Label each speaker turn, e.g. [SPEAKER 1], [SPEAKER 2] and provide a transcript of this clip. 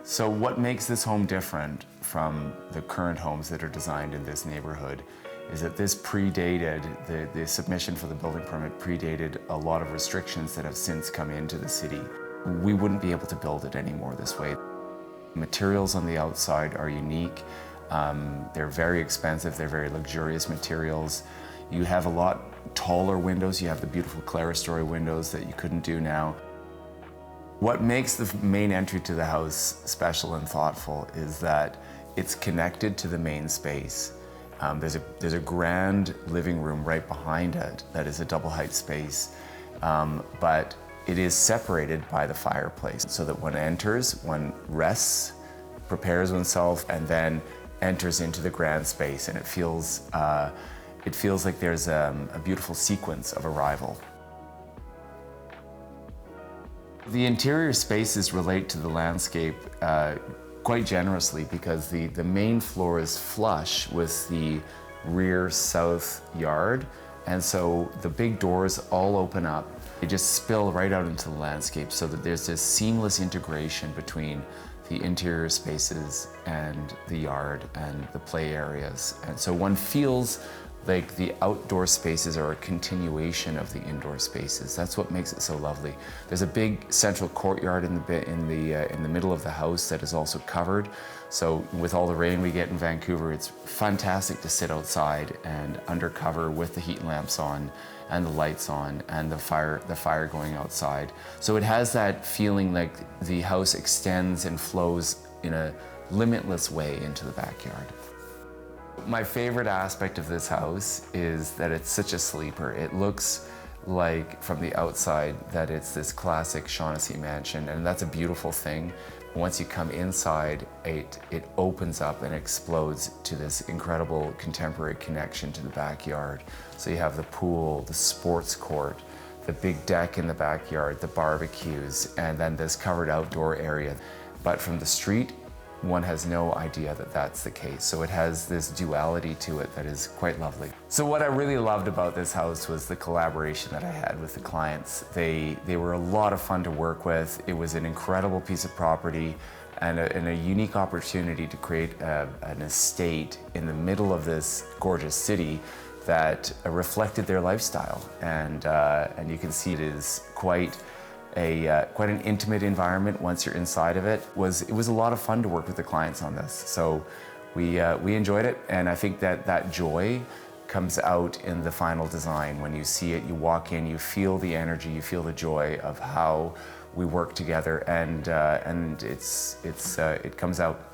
[SPEAKER 1] So what makes this home different from the current homes that are designed in this neighborhood is that this predated, the submission for the building permit predated a lot of restrictions that have since come into the city. We wouldn't be able to build it anymore this way. Materials on the outside are unique. They're very expensive, they're very luxurious materials. You have a lot taller windows. You have the beautiful clerestory windows that you couldn't do now. What makes the main entry to the house special and thoughtful is that it's connected to the main space. There's a grand living room right behind it that is a double height space, but it is separated by the fireplace so that one enters, one rests, prepares oneself, and then enters into the grand space, and it feels like there's a beautiful sequence of arrival. The interior spaces relate to the landscape quite generously because the main floor is flush with the rear south yard, and so the big doors all open up. They just spill right out into the landscape so that there's this seamless integration between the interior spaces and the yard and the play areas. And so one feels like the outdoor spaces are a continuation of the indoor spaces. That's what makes it so lovely. There's a big central courtyard in the middle of the house that is also covered. So with all the rain we get in Vancouver, it's fantastic to sit outside and under cover with the heat lamps on and the lights on and the fire going outside. So it has that feeling like the house extends and flows in a limitless way into the backyard. My favorite aspect of this house is that it's such a sleeper. It looks like from the outside that it's this classic Shaughnessy mansion, and that's a beautiful thing. Once you come inside, it opens up and explodes to this incredible contemporary connection to the backyard. So you have the pool, the sports court, the big deck in the backyard, the barbecues, and then this covered outdoor area. But from the street, one has no idea that that's the case. So it has this duality to it that is quite lovely. So what I really loved about this house was the collaboration that I had with the clients. They were a lot of fun to work with. It was an incredible piece of property and a unique opportunity to create an estate in the middle of this gorgeous city that reflected their lifestyle. And you can see it is quite an intimate environment once you're inside of it. It was a lot of fun to work with the clients on this. So we enjoyed it, and I think that joy comes out in the final design. When you see it, you walk in, you feel the energy, you feel the joy of how we work together, and it comes out.